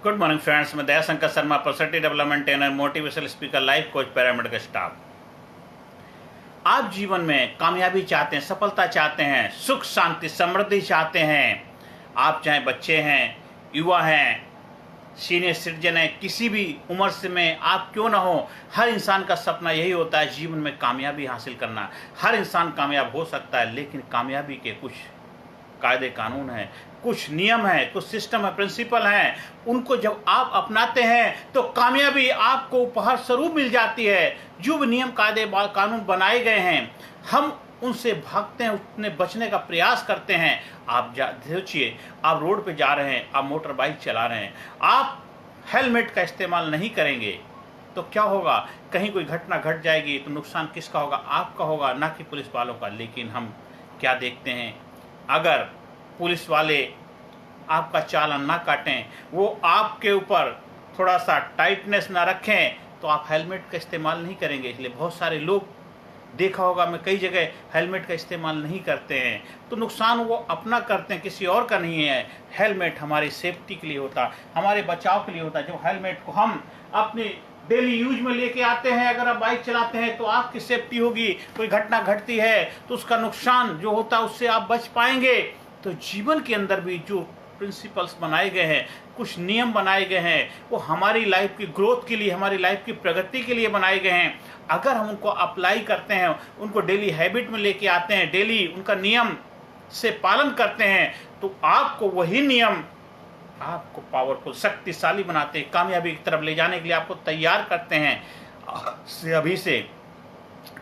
Good morning friends, मैं Dayashankar Sharma, personality development trainer, motivational speaker, life coach, paramedical का staff. आप जीवन में कामयाबी चाहते हैं, सफलता चाहते हैं, सुख शांति समृद्धि चाहते हैं। आप चाहे बच्चे हैं, युवा हैं, सीनियर सिटीजन है, किसी भी उम्र से में आप क्यों ना हो, हर इंसान का सपना यही होता है जीवन में कामयाबी हासिल करना। हर इंसान कामयाब हो सकता है, लेकिन कामयाबी के कुछ कायदे कानून हैं, कुछ नियम हैं, कुछ सिस्टम है, प्रिंसिपल हैं। उनको जब आप अपनाते हैं तो कामयाबी आपको उपहार स्वरूप मिल जाती है। जो भी नियम कायदे कानून बनाए गए हैं, हम उनसे भागते हैं, उतने बचने का प्रयास करते हैं। आप सोचिए, आप रोड पे जा रहे हैं, आप मोटर बाइक चला रहे हैं, आप हेलमेट का इस्तेमाल नहीं करेंगे तो क्या होगा? कहीं कोई घटना घट जाएगी तो नुकसान किसका होगा? आपका होगा, ना कि पुलिस वालों का। लेकिन हम क्या देखते हैं, अगर पुलिस वाले आपका चालान ना काटें, वो आपके ऊपर थोड़ा सा टाइटनेस ना रखें, तो आप हेलमेट का इस्तेमाल नहीं करेंगे। इसलिए बहुत सारे लोग देखा होगा, मैं कई जगह हेलमेट का इस्तेमाल नहीं करते हैं, तो नुकसान वो अपना करते हैं, किसी और का नहीं है। हेलमेट हमारी सेफ्टी के लिए होता, हमारे बचाव के लिए होता है। जब हेलमेट को हम अपने डेली यूज में लेके आते हैं, अगर आप बाइक चलाते हैं तो आपकी सेफ्टी होगी। कोई घटना घटती है तो उसका नुकसान जो होता है उससे आप बच पाएंगे। तो जीवन के अंदर भी जो प्रिंसिपल्स बनाए गए हैं, कुछ नियम बनाए गए हैं, वो हमारी लाइफ की ग्रोथ के लिए, हमारी लाइफ की प्रगति के लिए बनाए गए हैं। अगर हम उनको अप्लाई करते हैं, उनको डेली हैबिट में लेके आते हैं, डेली उनका नियम से पालन करते हैं, तो आपको वही नियम आपको पावरफुल, शक्तिशाली बनाते हैं, कामयाबी की तरफ ले जाने के लिए आपको तैयार करते हैं। अभी से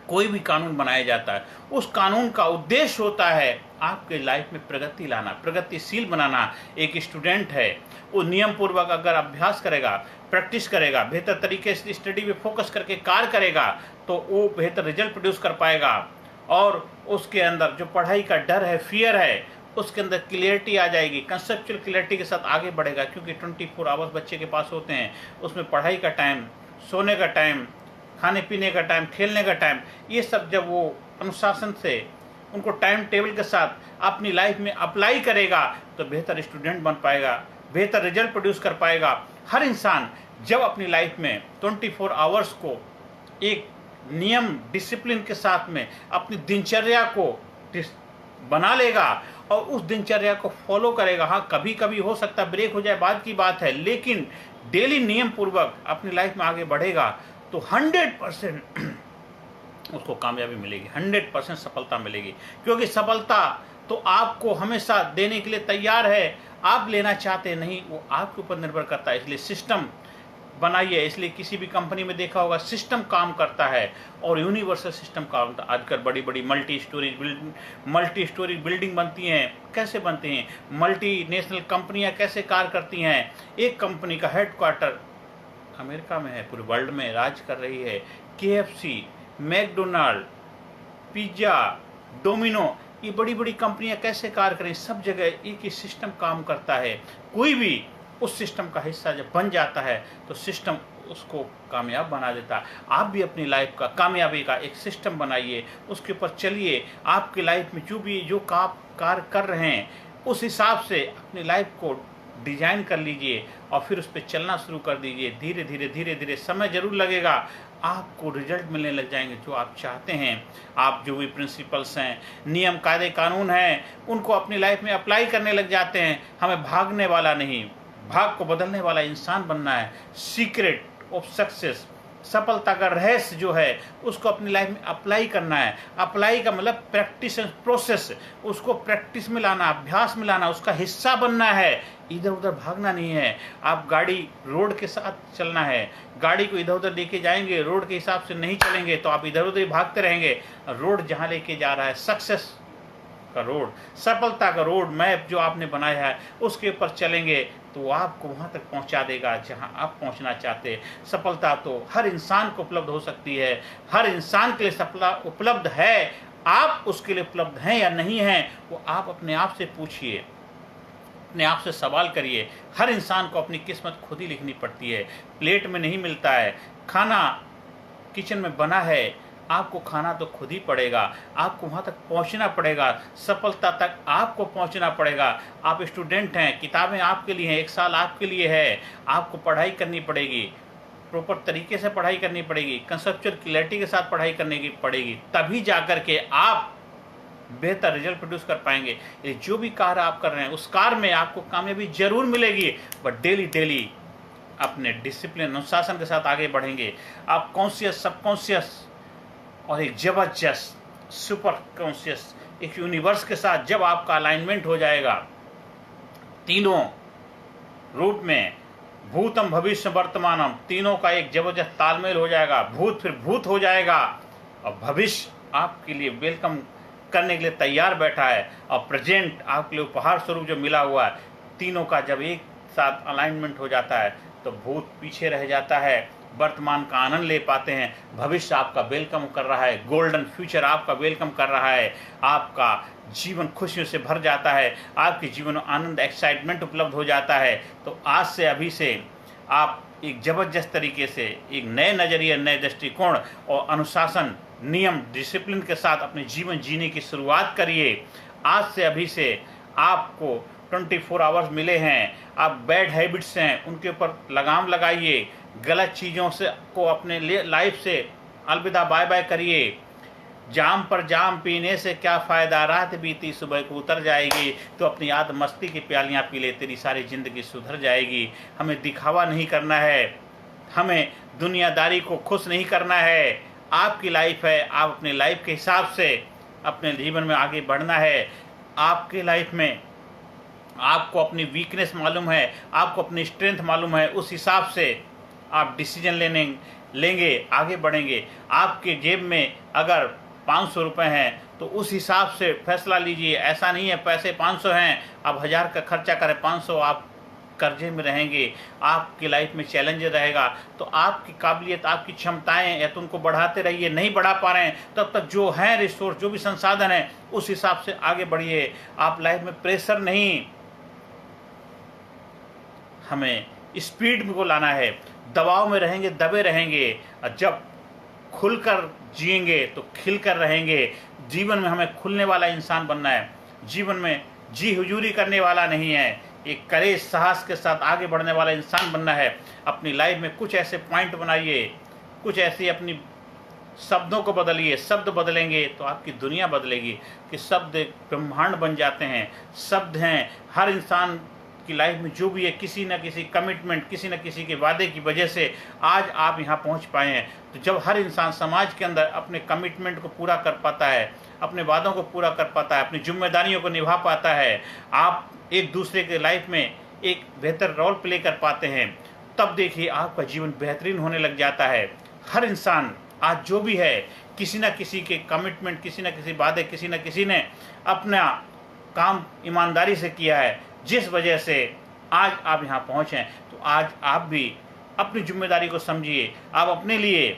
कोई भी कानून बनाया जाता है, उस कानून का उद्देश्य होता है आपके लाइफ में प्रगति लाना, प्रगतिशील बनाना। एक स्टूडेंट है, वो नियम पूर्वक अगर अभ्यास करेगा, प्रैक्टिस करेगा, बेहतर तरीके से स्टडी पे फोकस करके कार्य करेगा, तो वो बेहतर रिजल्ट प्रोड्यूस कर पाएगा। और उसके अंदर जो पढ़ाई का डर है, फियर है, उसके अंदर क्लियरिटी आ जाएगी, कंसेप्चुअल क्लियरिटी के साथ आगे बढ़ेगा। क्योंकि 24 आवर्स बच्चे के पास होते हैं, उसमें पढ़ाई का टाइम, सोने का टाइम, खाने पीने का टाइम, खेलने का टाइम, ये सब जब वो अनुशासन से, उनको टाइम टेबल के साथ अपनी लाइफ में अप्लाई करेगा, तो बेहतर स्टूडेंट बन पाएगा, बेहतर रिजल्ट प्रोड्यूस कर पाएगा। हर इंसान जब अपनी लाइफ में 24 आवर्स को एक नियम, डिसिप्लिन के साथ में अपनी दिनचर्या को बना लेगा और उस दिनचर्या को फॉलो करेगा, हाँ कभी कभी हो सकता है ब्रेक हो जाए, बाद की बात है, लेकिन डेली नियम पूर्वक अपनी लाइफ में आगे बढ़ेगा, तो 100% उसको कामयाबी मिलेगी, 100% सफलता मिलेगी। क्योंकि सफलता तो आपको हमेशा देने के लिए तैयार है, आप लेना चाहते नहीं, वो आपके ऊपर निर्भर करता है। इसलिए सिस्टम बनाइए। इसलिए किसी भी कंपनी में देखा होगा, सिस्टम काम करता है और यूनिवर्सल सिस्टम काम करता है। आजकल बड़ी बड़ी मल्टी स्टोरी बिल्डिंग बनती हैं। कैसे बनती हैं? मल्टी नेशनल कंपनियां कैसे कार्य करती हैं? एक कंपनी का हेडक्वार्टर अमेरिका में है, पूरे वर्ल्ड में राज कर रही है। KFC, मैकडोनाल्ड, पिज्जा, डोमिनो, ये बड़ी बड़ी कंपनियां कैसे कार्य करें? सब जगह एक ही सिस्टम काम करता है। कोई भी उस सिस्टम का हिस्सा जब बन जाता है तो सिस्टम उसको कामयाब बना देता है। आप भी अपनी लाइफ का कामयाबी का एक सिस्टम बनाइए, उसके ऊपर चलिए। आपकी लाइफ में जो कार्य कर रहे हैं, उस हिसाब से अपनी लाइफ को डिजाइन कर लीजिए और फिर उस पर चलना शुरू कर दीजिए। धीरे धीरे समय जरूर लगेगा, आपको रिजल्ट मिलने लग जाएंगे जो आप चाहते हैं। आप जो भी प्रिंसिपल्स हैं, नियम कायदे कानून हैं, उनको अपनी लाइफ में अप्लाई करने लग जाते हैं। हमें भागने वाला नहीं, भाग को बदलने वाला इंसान बनना है। सीक्रेट ऑफ सक्सेस, सफलता का रहस्य जो है, उसको अपनी लाइफ में अप्लाई करना है। अप्लाई का मतलब प्रैक्टिस एंड प्रोसेस, उसको प्रैक्टिस में लाना, अभ्यास में लाना, उसका हिस्सा बनना है। इधर उधर भागना नहीं है। आप गाड़ी रोड के साथ चलना है, गाड़ी को इधर उधर लेके जाएंगे, रोड के हिसाब से नहीं चलेंगे तो आप इधर उधर भागते रहेंगे। रोड जहाँ लेके जा रहा है, सक्सेस का रोड, सफलता का रोड मैप जो आपने बनाया है, उसके ऊपर चलेंगे तो वो आपको वहाँ तक पहुँचा देगा जहाँ आप पहुँचना चाहते हैं। सफलता तो हर इंसान को उपलब्ध हो सकती है, हर इंसान के लिए सफलता उपलब्ध है। आप उसके लिए उपलब्ध हैं या नहीं हैं, वो आप अपने आप से पूछिए, अपने आप से सवाल करिए। हर इंसान को अपनी किस्मत खुद ही लिखनी पड़ती है। प्लेट में नहीं मिलता है, खाना किचन में बना है, आपको खाना तो खुद ही पड़ेगा, आपको वहाँ तक पहुँचना पड़ेगा, सफलता तक आपको पहुँचना पड़ेगा। आप स्टूडेंट हैं, किताबें आपके लिए हैं, 1 साल आपके लिए है, आपको पढ़ाई करनी पड़ेगी, प्रॉपर तरीके से पढ़ाई करनी पड़ेगी, कंसेप्चुअल क्लैरिटी के साथ पढ़ाई करने की पड़ेगी, तभी जाकर के आप बेहतर रिजल्ट प्रोड्यूस कर पाएंगे। ये जो भी कार्य आप कर रहे हैं उस कार्य में आपको कामयाबी जरूर मिलेगी, बट डेली अपने डिसिप्लिन अनुशासन के साथ आगे बढ़ेंगे। आप कॉन्शियस, सबकॉन्शियस और एक जबरदस्त सुपर कॉन्शियस एक यूनिवर्स के साथ जब आपका अलाइनमेंट हो जाएगा, तीनों रूप में भूतम भविष्य वर्तमानम, तीनों का एक जबरदस्त तालमेल हो जाएगा। भूत फिर भूत हो जाएगा और भविष्य आपके लिए वेलकम करने के लिए तैयार बैठा है, और प्रेजेंट आपके लिए उपहार स्वरूप जो मिला हुआ है, तीनों का जब एक साथ अलाइनमेंट हो जाता है तो भूत पीछे रह जाता है, वर्तमान का आनंद ले पाते हैं, भविष्य आपका वेलकम कर रहा है, गोल्डन फ्यूचर आपका वेलकम कर रहा है, आपका जीवन खुशियों से भर जाता है, आपके जीवन में आनंद, एक्साइटमेंट उपलब्ध हो जाता है। तो आज से, अभी से आप एक जबरदस्त तरीके से एक नए नज़रिए, नए दृष्टिकोण और अनुशासन, नियम, डिसिप्लिन के साथ अपने जीवन जीने की शुरुआत करिए। आज से, अभी से आपको 24 आवर्स मिले हैं, आप बैड हैबिट्स हैं उनके ऊपर लगाम लगाइए, गलत चीज़ों से को अपने लाइफ से अलविदा, बाय बाय करिए। जाम पर जाम पीने से क्या फ़ायदा, रात बीती सुबह को उतर जाएगी, तो अपनी याद मस्ती की प्यालियाँ पी ले, तेरी सारी ज़िंदगी सुधर जाएगी। हमें दिखावा नहीं करना है, हमें दुनियादारी को खुश नहीं करना है। आपकी लाइफ है, आप अपने लाइफ के हिसाब से अपने जीवन में आगे बढ़ना है। आपके लाइफ में आपको अपनी वीकनेस मालूम है, आपको अपनी स्ट्रेंथ मालूम है, उस हिसाब से आप डिसीजन लेंगे, आगे बढ़ेंगे। आपके जेब में अगर 500 रुपये हैं तो उस हिसाब से फैसला लीजिए। ऐसा नहीं है पैसे 500 हैं, आप 1000 का खर्चा करें, 500 आप कर्जे में रहेंगे, आपकी लाइफ में चैलेंज रहेगा। तो आपकी काबिलियत, आपकी क्षमताएं या तो उनको बढ़ाते रहिए, नहीं बढ़ा पा रहे हैं तब तक जो है रिसोर्स, जो भी संसाधन है, उस हिसाब से आगे बढ़िए। आप लाइफ में प्रेशर नहीं, हमें स्पीड को लाना है। दबाव में रहेंगे, दबे रहेंगे, और जब खुलकर जिएंगे तो खिलकर रहेंगे। जीवन में हमें खुलने वाला इंसान बनना है, जीवन में जी हुजूरी करने वाला नहीं है, एक करेज, साहस के साथ आगे बढ़ने वाला इंसान बनना है। अपनी लाइफ में कुछ ऐसे पॉइंट बनाइए, कुछ ऐसी अपनी शब्दों को बदलिए। शब्द बदलेंगे तो आपकी दुनिया बदलेगी, कि शब्द ब्रह्मांड बन जाते हैं। शब्द हैं हर इंसान की लाइफ में जो भी है, किसी न किसी कमिटमेंट, किसी न किसी के वादे की वजह से आज आप यहाँ पहुँच पाए हैं। तो जब हर इंसान समाज के अंदर अपने कमिटमेंट को पूरा कर पाता है, अपने वादों को पूरा कर पाता है, अपनी जिम्मेदारियों को निभा पाता है, आप एक दूसरे के लाइफ में एक बेहतर रोल प्ले कर पाते हैं, तब देखिए आपका जीवन बेहतरीन होने लग जाता है। हर इंसान आज जो भी है, किसी न किसी के कमिटमेंट, किसी न किसी वादे, किसी न किसी ने अपना काम ईमानदारी से किया है, जिस वजह से आज आप यहाँ पहुँचे हैं। तो आज आप भी अपनी जिम्मेदारी को समझिए। आप अपने लिए,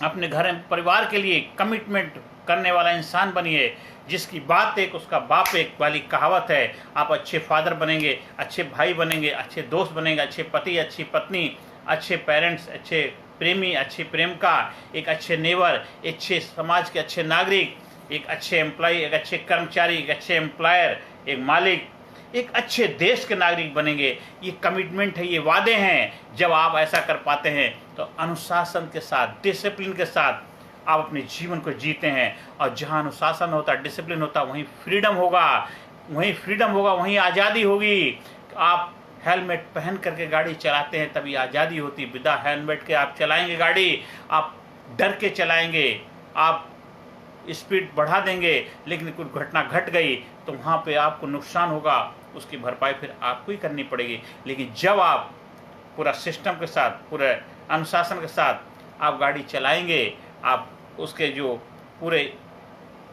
अपने घर परिवार के लिए कमिटमेंट करने वाला इंसान बनिए। जिसकी बात एक उसका बाप एक वाली कहावत है। आप अच्छे फादर बनेंगे, अच्छे भाई बनेंगे, अच्छे दोस्त बनेंगे, अच्छे पति, अच्छी पत्नी, अच्छे पेरेंट्स, अच्छे प्रेमी, अच्छे प्रेमिका, एक अच्छे नेबर, अच्छे समाज के अच्छे नागरिक, एक अच्छे एम्प्लॉय, एक अच्छे कर्मचारी, एक अच्छे एम्प्लॉयर, एक मालिक, एक अच्छे देश के नागरिक बनेंगे। ये कमिटमेंट है, ये वादे हैं। जब आप ऐसा कर पाते हैं तो अनुशासन के साथ, डिसिप्लिन के साथ आप अपने जीवन को जीते हैं। और जहाँ अनुशासन होता, डिसिप्लिन होता, वहीं फ्रीडम होगा, वहीं आज़ादी होगी। आप हेलमेट पहन करके गाड़ी चलाते हैं तभी आज़ादी होती। बिना हेलमेट के आप चलाएंगे गाड़ी, आप डर के चलाएंगे, आप स्पीड बढ़ा देंगे, लेकिन कुछ घटना घट गई तो वहाँ पे आपको नुकसान होगा, उसकी भरपाई फिर आपको ही करनी पड़ेगी। लेकिन जब आप पूरा सिस्टम के साथ, पूरे अनुशासन के साथ आप गाड़ी चलाएंगे, आप उसके जो पूरे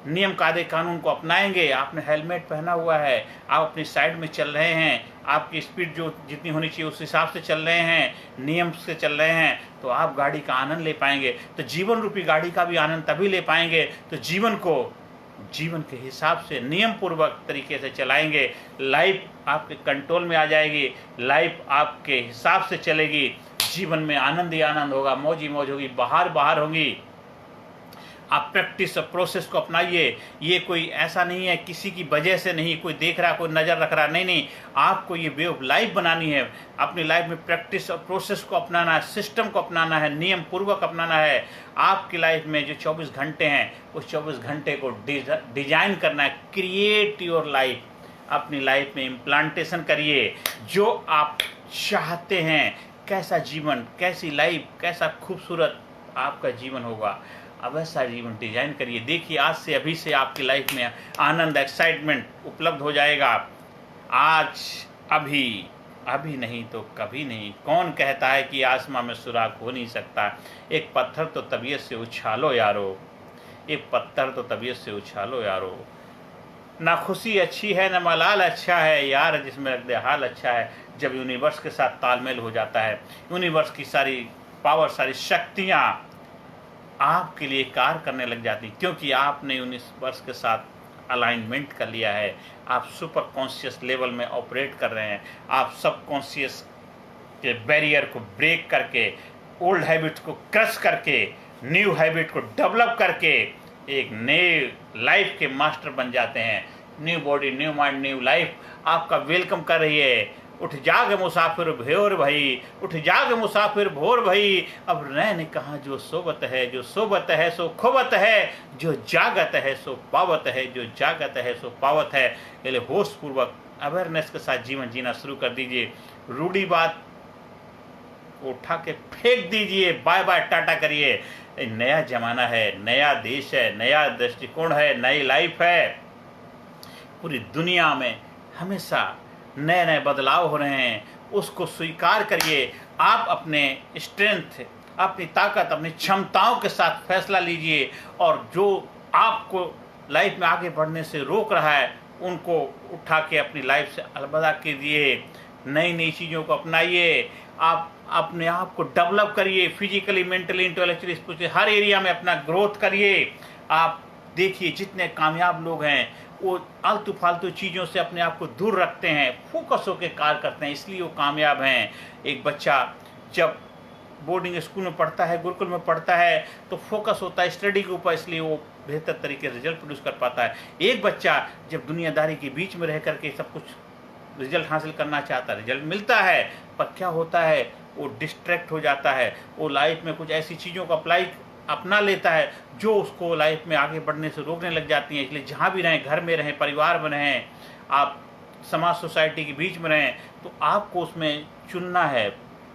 नियम कायदे कानून को अपनाएंगे, आपने हेलमेट पहना हुआ है, आप अपनी साइड में चल रहे हैं, आपकी स्पीड जो जितनी होनी चाहिए उस हिसाब से चल रहे हैं, नियम से चल रहे हैं, तो आप गाड़ी का आनंद ले पाएंगे। तो जीवन रूपी गाड़ी का भी आनंद तभी ले पाएंगे तो जीवन को जीवन के हिसाब से नियम पूर्वक तरीके से चलाएंगे। लाइफ आपके कंट्रोल में आ जाएगी, लाइफ आपके हिसाब से चलेगी, जीवन में आनंद ही आनंद होगा, मौज ही मौज होगी, बाहर होगी। आप प्रैक्टिस और प्रोसेस को अपनाइए। ये कोई ऐसा नहीं है किसी की वजह से नहीं, कोई देख रहा, कोई नज़र रख रहा, नहीं नहीं, आपको ये वे ऑफ लाइफ बनानी है। अपनी लाइफ में प्रैक्टिस और प्रोसेस को अपनाना है, सिस्टम को अपनाना है, नियम पूर्वक अपनाना है। आपकी लाइफ में जो 24 घंटे हैं उस 24 घंटे को डिजाइन करना है। क्रिएट योर लाइफ, अपनी लाइफ में इम्प्लांटेशन करिए जो आप चाहते हैं। कैसा जीवन, कैसी लाइफ, कैसा खूबसूरत आपका जीवन होगा, अब ऐसा जीवन डिजाइन करिए। देखिए आज से, अभी से आपकी लाइफ में आनंद, एक्साइटमेंट उपलब्ध हो जाएगा। आज, अभी, अभी नहीं तो कभी नहीं। कौन कहता है कि आसमां में सुराग हो नहीं सकता? एक पत्थर तो तबीयत से उछालो यारो, एक पत्थर तो तबीयत से उछालो यारो। ना खुशी अच्छी है ना मलाल अच्छा है यार, जिसमें रख दे हाल अच्छा है। जब यूनिवर्स के साथ तालमेल हो जाता है, यूनिवर्स की सारी पावर, सारी शक्तियाँ आपके लिए कार्य करने लग जाती, क्योंकि आपने यूनिवर्स के साथ अलाइनमेंट कर लिया है। आप सुपर कॉन्शियस लेवल में ऑपरेट कर रहे हैं। आप सब कॉन्शियस के बैरियर को ब्रेक करके, ओल्ड हैबिट को क्रश करके, न्यू हैबिट को डेवलप करके एक नए लाइफ के मास्टर बन जाते हैं। New body, new mind, new life आपका वेलकम कर रही है। उठ जाग मुसाफिर भोर भई, उठ जाग मुसाफिर भोर भई। अब रैन कहाँ जो सोबत है, जो सोबत है सो खोबत है, जो जागत है सो पावत है, जो जागत है सो पावत है। इसलिए होश पूर्वक अवेयरनेस के साथ जीवन जीना शुरू कर दीजिए। रूढ़ी बात उठा के फेंक दीजिए, बाय बाय टाटा करिए। नया जमाना है, नया देश है, नया दृष्टिकोण है, नई लाइफ है। पूरी दुनिया में हमेशा नए नए बदलाव हो रहे हैं, उसको स्वीकार करिए। आप अपने स्ट्रेंथ, अपनी ताकत, अपनी क्षमताओं के साथ फैसला लीजिए, और जो आपको लाइफ में आगे बढ़ने से रोक रहा है उनको उठा के अपनी लाइफ से अलविदा कीजिए। नई नई चीज़ों को अपनाइए। आप अपने आप को डेवलप करिए, फिजिकली, मेंटली, इंटेलेक्चुअली, स्पिरिचुअली, हर एरिया में अपना ग्रोथ करिए। आप देखिए जितने कामयाब लोग हैं वो आलतू फालतू चीज़ों से अपने आप को दूर रखते हैं, फोकस होकर कार्य करते हैं, इसलिए वो कामयाब हैं। एक बच्चा जब बोर्डिंग स्कूल में पढ़ता है, गुरुकुल में पढ़ता है, तो फोकस होता है स्टडी के ऊपर, इसलिए वो बेहतर तरीके से रिजल्ट प्रोड्यूस कर पाता है। एक बच्चा जब दुनियादारी के बीच में रह करके सब कुछ रिजल्ट हासिल करना चाहता है, रिजल्ट मिलता है, पर क्या होता है, वो डिस्ट्रैक्ट हो जाता है। वो लाइफ में कुछ ऐसी चीज़ों को अपना लेता है जो उसको लाइफ में आगे बढ़ने से रोकने लग जाती हैं। इसलिए जहाँ भी रहें, घर में रहें, परिवार में रहें, आप समाज, सोसाइटी के बीच में रहें, तो आपको उसमें चुनना है,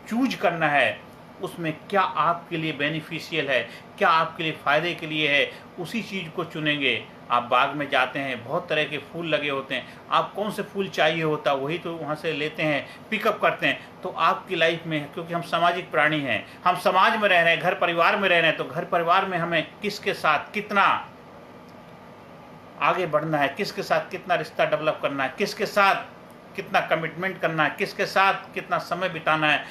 चूज करना है, उसमें क्या आपके लिए बेनिफिशियल है, क्या आपके लिए फ़ायदे के लिए है, उसी चीज़ को चुनेंगे। आप बाग में जाते हैं, बहुत तरह के फूल लगे होते हैं, आप कौन से फूल चाहिए होता है वही तो वहाँ से लेते हैं, पिकअप करते हैं। तो आपकी लाइफ में, क्योंकि हम सामाजिक प्राणी हैं, हम समाज में रह रहे हैं, घर परिवार में रह रहे हैं, तो घर परिवार में हमें किसके साथ कितना आगे बढ़ना है, किसके साथ कितना रिश्ता डेवलप करना है, किसके साथ कितना कमिटमेंट करना है, किसके साथ कितना समय बिताना है,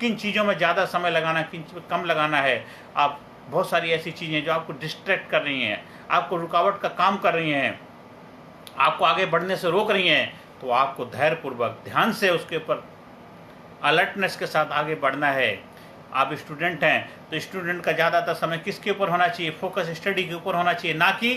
किन चीज़ों में ज़्यादा समय लगाना है, किन चीज़ में कम लगाना है। आप बहुत सारी ऐसी चीज़ें जो आपको डिस्ट्रैक्ट कर रही हैं, आपको रुकावट का काम कर रही हैं, आपको आगे बढ़ने से रोक रही हैं, तो आपको धैर्यपूर्वक, ध्यान से उसके ऊपर अलर्टनेस के साथ आगे बढ़ना है। आप स्टूडेंट हैं तो स्टूडेंट का ज़्यादातर समय किसके ऊपर होना चाहिए? फोकस स्टडी के ऊपर होना चाहिए, ना कि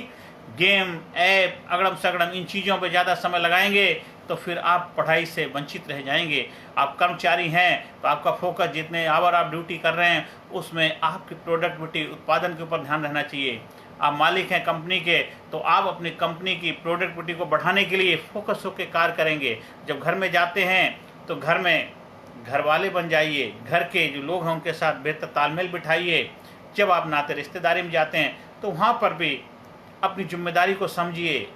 गेम, ऐप, अगड़म सगड़म इन चीज़ों पर ज़्यादा समय लगाएंगे तो फिर आप पढ़ाई से वंचित रह जाएंगे। आप कर्मचारी हैं तो आपका फोकस, जितने आवर आप ड्यूटी कर रहे हैं उसमें आपकी प्रोडक्टिविटी, उत्पादन के ऊपर ध्यान रहना चाहिए। आप मालिक हैं कंपनी के तो आप अपनी कंपनी की प्रोडक्टिविटी को बढ़ाने के लिए फोकस होकर कार्य करेंगे। जब घर में जाते हैं तो घर में घर वाले बन जाइए, घर के जो लोग हैं उनके साथ बेहतर तालमेल बिठाइए। जब आप नाते रिश्तेदारी में जाते हैं तो वहाँ पर भी अपनी जिम्मेदारी को समझिए।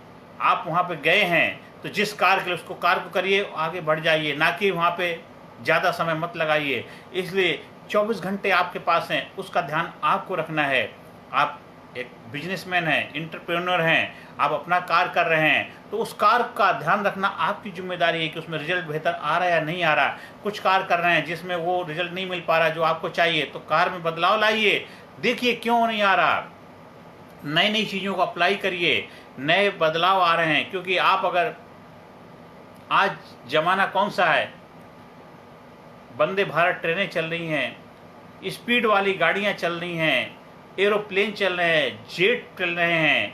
आप वहाँ पे गए हैं तो जिस कार्य के लिए उसको कार्य को करिए, आगे बढ़ जाइए, ना कि वहाँ पे ज़्यादा समय मत लगाइए। इसलिए 24 घंटे आपके पास हैं, उसका ध्यान आपको रखना है। आप एक बिजनेसमैन हैं, एंटरप्रेन्योर हैं, आप अपना कार्य कर रहे हैं तो उस कार्य का ध्यान रखना आपकी जिम्मेदारी है कि उसमें रिजल्ट बेहतर आ रहा है या नहीं आ रहा। कुछ कार्य कर रहे हैं जिसमें वो रिजल्ट नहीं मिल पा रहा जो आपको चाहिए, तो कार्य में बदलाव लाइए, देखिए क्यों नहीं आ रहा, नई नई चीज़ों को अप्लाई करिए, नए बदलाव आ रहे हैं। क्योंकि आप अगर, आज ज़माना कौन सा है, वंदे भारत ट्रेनें चल रही हैं, स्पीड वाली गाड़ियां चल रही हैं, एरोप्लेन चल रहे हैं, जेट चल रहे हैं,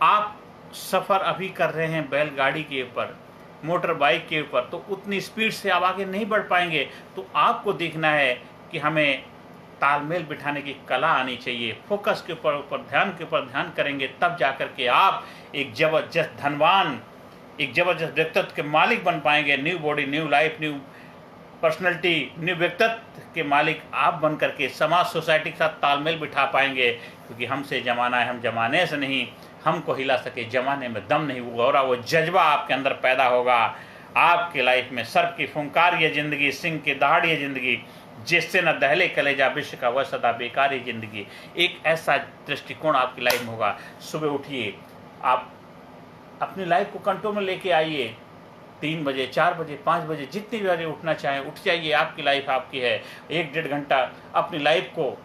आप सफ़र अभी कर रहे हैं बैलगाड़ी के ऊपर, मोटर बाइक के ऊपर, तो उतनी स्पीड से आप आगे नहीं बढ़ पाएंगे। तो आपको देखना है कि हमें तालमेल बिठाने की कला आनी चाहिए। फोकस के ऊपर ध्यान करेंगे, तब जाकर के आप एक जबरदस्त धनवान, एक जबरदस्त व्यक्तित्व के मालिक बन पाएंगे। New body, new life, new personality, new व्यक्तित्व के मालिक आप बन करके समाज, सोसाइटी के साथ तालमेल बिठा पाएंगे। क्योंकि हमसे जमाना है, हम जमाने से नहीं, हमको हिला सके जमाने में दम नहीं होगा। वो जज्बा आपके अंदर पैदा होगा। आपके लाइफ में सर्प की फुंकार ये जिंदगी, सिंह की दहाड़ ये जिंदगी, जिससे न दहले कलेजा विश्व का वह सदा बेकार ये जिंदगी। एक ऐसा दृष्टिकोण आपकी लाइफ में होगा। सुबह उठिए, आप अपनी लाइफ को कंट्रोल में लेके आइए। 3 बजे, 4 बजे, 5 बजे, जितनी भी बजे उठना चाहें उठ जाइए। आपकी लाइफ आपकी है। 1-1.5 घंटा अपनी लाइफ को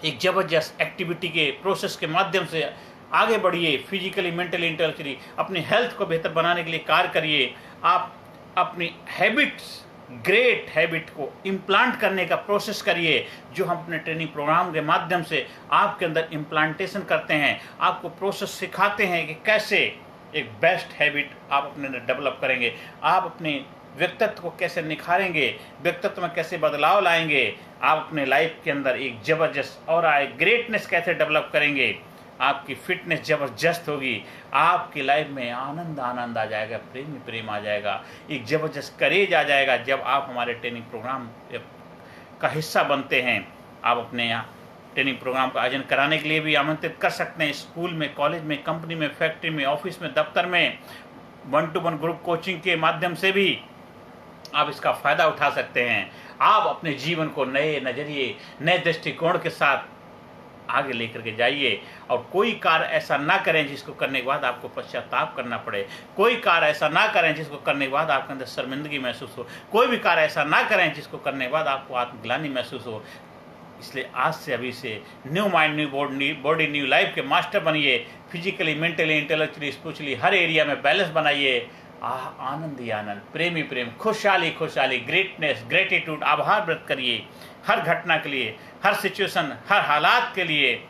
एक जबरदस्त एक्टिविटी के प्रोसेस के माध्यम से आगे बढ़िए। फिजिकली, मेंटली, इंटेलेक्चुअली अपनी हेल्थ को बेहतर बनाने के लिए कार्य करिए। आप अपनी हैबिट्स, ग्रेट हैबिट को इम्प्लांट करने का प्रोसेस करिए, जो हम अपने ट्रेनिंग प्रोग्राम के माध्यम से आपके अंदर इम्प्लांटेशन करते हैं। आपको प्रोसेस सिखाते हैं कि कैसे एक बेस्ट हैबिट आप अपने अंदर डेवलप करेंगे। आप अपने व्यक्तित्व को कैसे निखारेंगे, व्यक्तित्व में कैसे बदलाव लाएंगे, आप अपने लाइफ के अंदर एक जबरदस्त और ग्रेटनेस कैसे डेवलप करेंगे। आपकी फिटनेस जबरदस्त होगी। आपकी लाइफ में आनंद आ जाएगा, प्रेम आ जाएगा, एक जबरदस्त करेज आ जाएगा जब आप हमारे ट्रेनिंग प्रोग्राम का हिस्सा बनते हैं। आप अपने यहाँ ट्रेनिंग प्रोग्राम का आयोजन कराने के लिए भी आमंत्रित कर सकते हैं। स्कूल में, कॉलेज में, कंपनी में, फैक्ट्री में, ऑफिस में, दफ्तर में 1-to-1 ग्रुप कोचिंग के माध्यम से भी आप इसका फ़ायदा उठा सकते हैं। आप अपने जीवन को नए नज़रिए, नए दृष्टिकोण के साथ आगे लेकर के जाइए। और कोई कार्य ऐसा ना करें जिसको करने के बाद आपको पश्चाताप करना पड़े। कोई कार्य ऐसा ना करें जिसको करने के बाद आपके अंदर शर्मिंदगी महसूस हो। कोई भी कार्य ऐसा ना करें जिसको करने के बाद आपको आत्मग्लानि महसूस हो। इसलिए आज से, अभी से new mind, new body, new life के मास्टर बनिए। फिजिकली, मेंटली, इंटेलेक्चुअली, स्पिरिचुअली हर एरिया में बैलेंस बनाइए। आनंद ही आनंद, प्रेम ही प्रेम, खुशहाली खुशहाली, ग्रेटनेस, ग्रेटिट्यूड, आभार व्यक्त करिए हर घटना के लिए, हर सिचुएशन, हर हालात के लिए।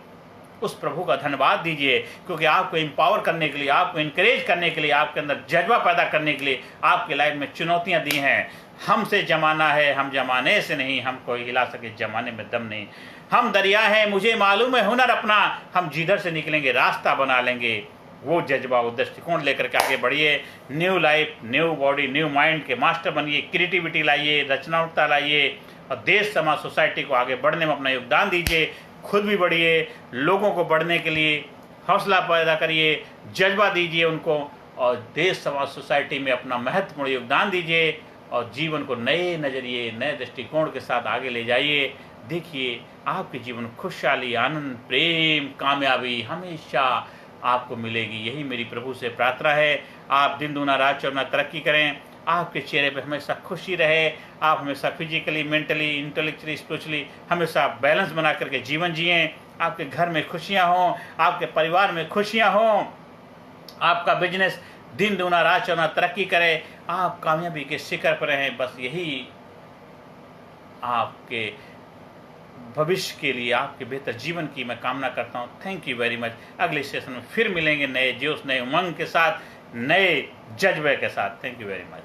उस प्रभु का धन्यवाद दीजिए, क्योंकि आपको एम्पावर करने के लिए, आपको इनकरेज करने के लिए, आपके अंदर जज्बा पैदा करने के लिए आपके लाइफ में चुनौतियां दी हैं। हमसे जमाना है, हम जमाने से नहीं, हमको हिला सके जमाने में दम नहीं। हम दरिया हैं, मुझे मालूम है हुनर अपना, हम जिधर से निकलेंगे रास्ता बना लेंगे। वो जज्बा, वो दृष्टिकोण लेकर के आगे बढ़िए। New life, new body, new mind के मास्टर बनिए। क्रिएटिविटी लाइए, रचनात्मकता लाइए और देश, समाज, सोसाइटी को आगे बढ़ने में अपना योगदान दीजिए। खुद भी बढ़िए, लोगों को बढ़ने के लिए हौसला पैदा करिए, जज्बा दीजिए उनको, और देश, समाज, सोसाइटी में अपना महत्वपूर्ण योगदान दीजिए और जीवन को नए नज़रिए, नए दृष्टिकोण के साथ आगे ले जाइए। देखिए आपके जीवन खुशहाली, आनंद, प्रेम, कामयाबी हमेशा आपको मिलेगी। यही मेरी प्रभु से प्रार्थना है। आप दिन दूना रात चौगुना तरक्की करें, आपके चेहरे पे हमेशा खुशी रहे, आप हमेशा फिजिकली, मेंटली, इंटेलेक्चुअली, स्पिरिचुअली हमेशा बैलेंस बना करके जीवन जिएं। आपके घर में खुशियां हों, आपके परिवार में खुशियां हों, आपका बिजनेस दिन दूना रात चौगुना तरक्की करे, आप कामयाबी के शिखर पर रहें। बस यही आपके भविष्य के लिए, आपके बेहतर जीवन की मैं कामना करता हूँ। Thank you very much. अगले सेशन में फिर मिलेंगे नए जोश, नए उमंग के साथ, नए जज्बे के साथ। Thank you very much.